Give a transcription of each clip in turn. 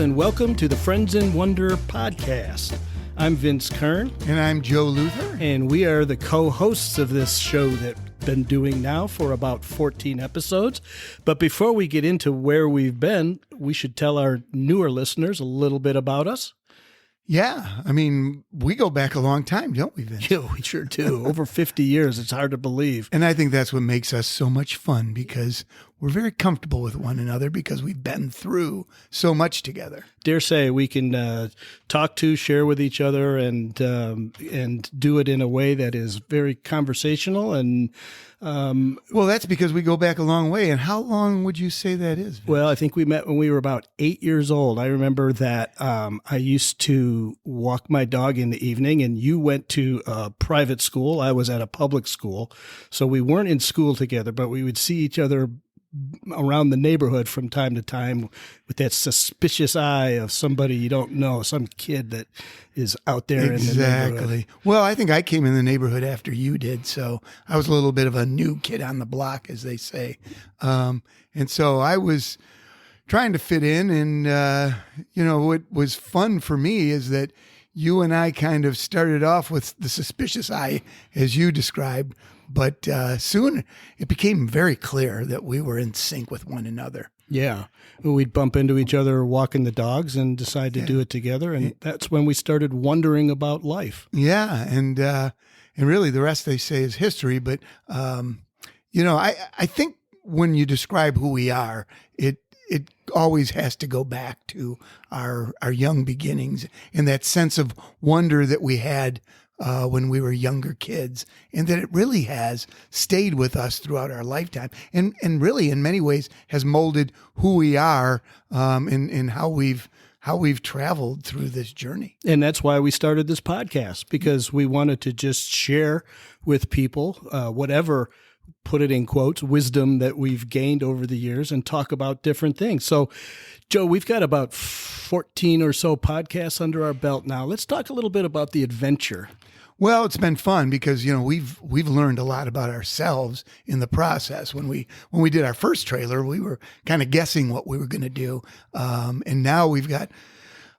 and welcome to the Friends in Wonder podcast. I'm Vince Kern. And I'm Joe Luther. And we are the co-hosts of this show that we've been doing now for about 14 episodes. But before we get into where we've been, we should tell our newer listeners a little bit about us. Yeah, I mean, we go back a long time, don't we, Vince? Yeah, we sure do. Over 50 years. It's hard to believe. And I think that's what makes us so much fun, because we're very comfortable with one another because we've been through so much together. Dare say we can share with each other, and do it in a way that is very conversational. And well, that's because we go back a long way. And how long would you say that is, Vince? Well, I think we met when we were about 8 years old. I remember that I used to walk my dog in the evening, and you went to a private school. I was at a public school. So we weren't in school together, but we would see each other around the neighborhood from time to time with that suspicious eye of somebody you don't know, some kid that is out there in the neighborhood. Exactly. Well, I think I came in the neighborhood after you did, so I was a little bit of a new kid on the block, as they say. And so I was trying to fit in, and, what was fun for me is that you and I kind of started off with the suspicious eye, as you described, but soon it became very clear that we were in sync with one another. Yeah. We'd bump into each other walking the dogs and decide to do it together. And that's when we started wondering about life. Yeah. And really the rest, they say, is history. But, I think when you describe who we are, it always has to go back to our young beginnings and that sense of wonder that we had when we were younger kids, and that it really has stayed with us throughout our lifetime, and really in many ways has molded who we are, and how we've traveled through this journey. And that's why we started this podcast, because we wanted to just share with people whatever, put it in quotes, wisdom that we've gained over the years, and talk about different things. So, Joe, we've got about 14 or so podcasts under our belt now. Let's talk a little bit about the adventure. Well, it's been fun because, we've learned a lot about ourselves in the process. When we did our first trailer, we were kind of guessing what we were going to do. And now we've got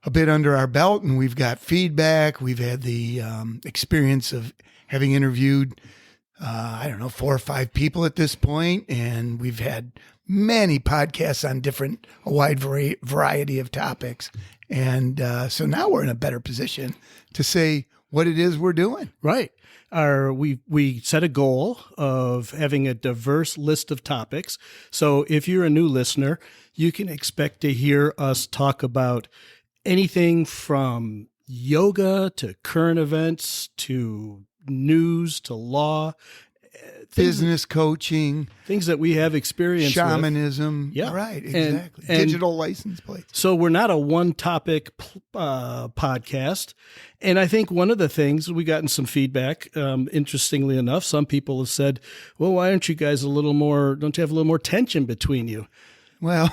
a bit under our belt, and we've got feedback. We've had the experience of having interviewed, 4 or 5 people at this point, and we've had many podcasts on a wide variety of topics. And so now we're in a better position to say what it is we're doing. Right. We set a goal of having a diverse list of topics. So if you're a new listener, you can expect to hear us talk about anything from yoga to current events to news to law, business coaching, things that we have experience shamanism. with. Yeah. Right. Exactly. And digital license plates. So we're not a one topic podcast. And I think one of the things, we've gotten some feedback, interestingly enough, some people have said, well, why aren't you guys don't you have a little more tension between you? Well,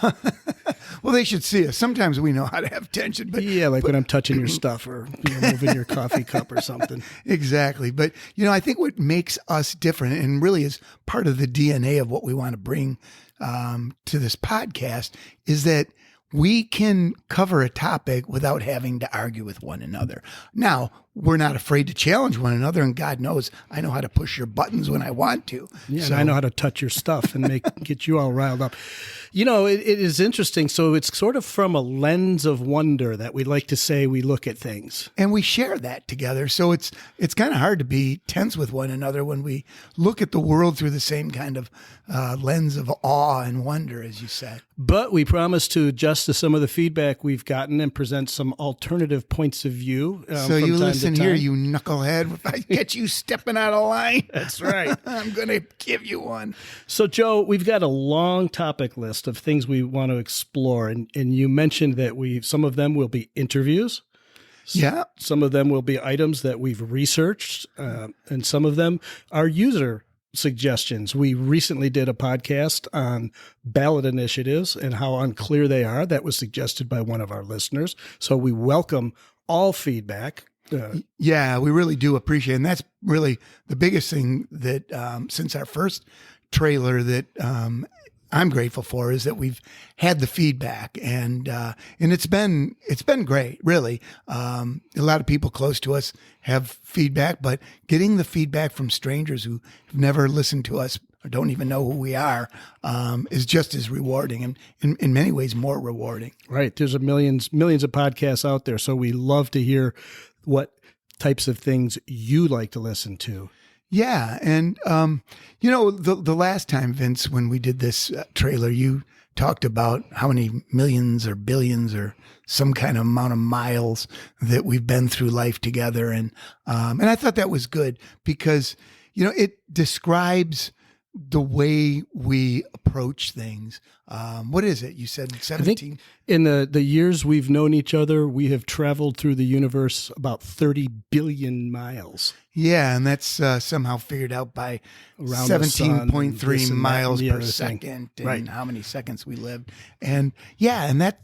they should see us. Sometimes we know how to have tension, but when I'm touching your stuff or moving your coffee cup or something. Exactly. But I think what makes us different, and really is part of the DNA of what we want to bring to this podcast, is that we can cover a topic without having to argue with one another. Now, we're not afraid to challenge one another, and God knows I know how to push your buttons when I want to. Yeah, so. And I know how to touch your stuff and get you all riled up. It is interesting. So it's sort of from a lens of wonder that we like to say we look at things. And we share that together. So it's kind of hard to be tense with one another when we look at the world through the same kind of lens of awe and wonder, as you said. But we promise to adjust to some of the feedback we've gotten and present some alternative points of view. So you listen here, you knucklehead. If I get you stepping out of line, that's right. I'm going to give you one. So, Joe, we've got a long topic list of things we want to explore. And you mentioned that some of them will be interviews. Yeah. Some of them will be items that we've researched. And some of them are user suggestions. We recently did a podcast on ballot initiatives and how unclear they are. That was suggested by one of our listeners. So we welcome all feedback. Yeah, we really do appreciate it. And that's really the biggest thing that since our first trailer that I'm grateful for is that we've had the feedback, and it's been great, really. A lot of people close to us have feedback, but getting the feedback from strangers who have never listened to us or don't even know who we are is just as rewarding, and in many ways more rewarding. Right. There's millions of podcasts out there, so we love to hear what types of things you like to listen to. Yeah. And, the last time, Vince, when we did this trailer, you talked about how many millions or billions or some kind of amount of miles that we've been through life together. And I thought that was good because, it describes the way we approach things. What is it? You said 17? I think in the years we've known each other, we have traveled through the universe about 30 billion miles. Yeah, and that's somehow figured out by Around 17.3 miles per second, second, and right. how many seconds we lived. And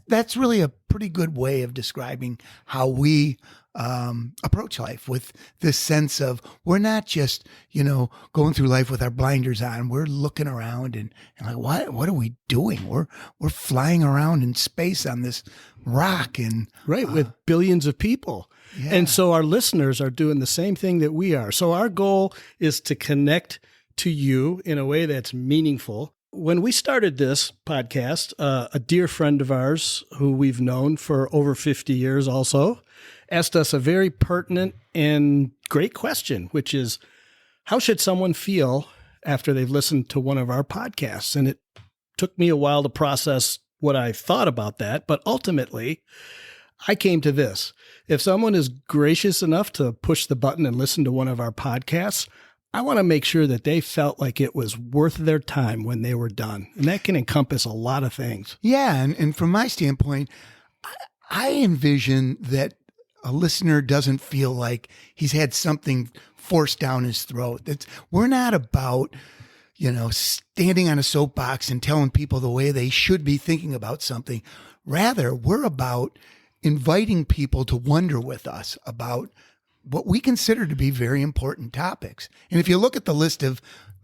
that's really a pretty good way of describing how we approach life, with this sense of we're not just, going through life with our blinders on. We're looking around and like, what are we doing? We're flying around in space on this rock, and right, with billions of people. Yeah. And so our listeners are doing the same thing that we are. So our goal is to connect to you in a way that's meaningful. When we started this podcast, a dear friend of ours who we've known for over 50 years also asked us a very pertinent and great question, which is, how should someone feel after they've listened to one of our podcasts? And it took me a while to process what I thought about that, but ultimately I came to this. If someone is gracious enough to push the button and listen to one of our podcasts, I want to make sure that they felt like it was worth their time when they were done. And that can encompass a lot of things. Yeah. And from my standpoint, I envision that a listener doesn't feel like he's had something forced down his throat. We're not about, standing on a soapbox and telling people the way they should be thinking about something. Rather, we're about inviting people to wonder with us about what we consider to be very important topics. And if you look at the list of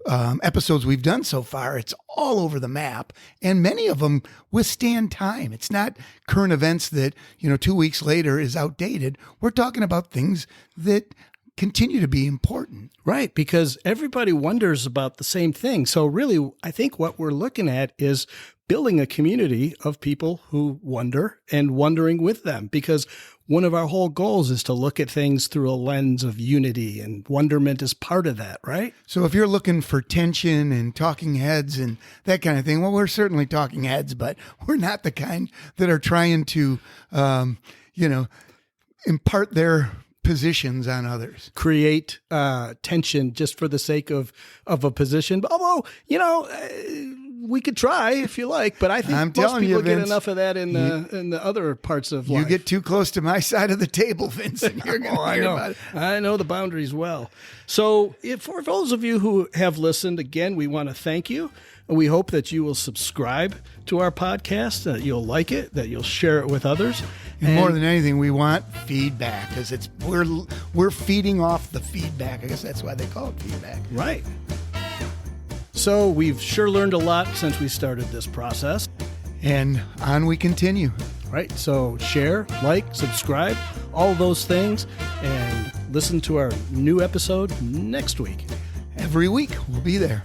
episodes we've done so far, it's all over the map, and many of them withstand time. It's not current events that, 2 weeks later is outdated. We're talking about things that continue to be important. Right, because everybody wonders about the same thing. So really, I think what we're looking at is building a community of people who wonder and wondering with them, because one of our whole goals is to look at things through a lens of unity, and wonderment is part of that, right? So if you're looking for tension and talking heads and that kind of thing, well, we're certainly talking heads, but we're not the kind that are trying to, impart their positions on others. Create tension just for the sake of a position. Although, we could try if you like, but I think most people get enough of that in the other parts of life. You get too close to my side of the table, Vincent. You're going to hear about it. I know the boundaries well. So for those of you who have listened, again, we want to thank you. And we hope that you will subscribe to our podcast, that you'll like it, that you'll share it with others. And more than anything, we want feedback, because we're feeding off the feedback. I guess that's why they call it feedback. Right. So we've sure learned a lot since we started this process. And on we continue. Right. So share, like, subscribe, all those things, and listen to our new episode next week. Every week, we'll be there.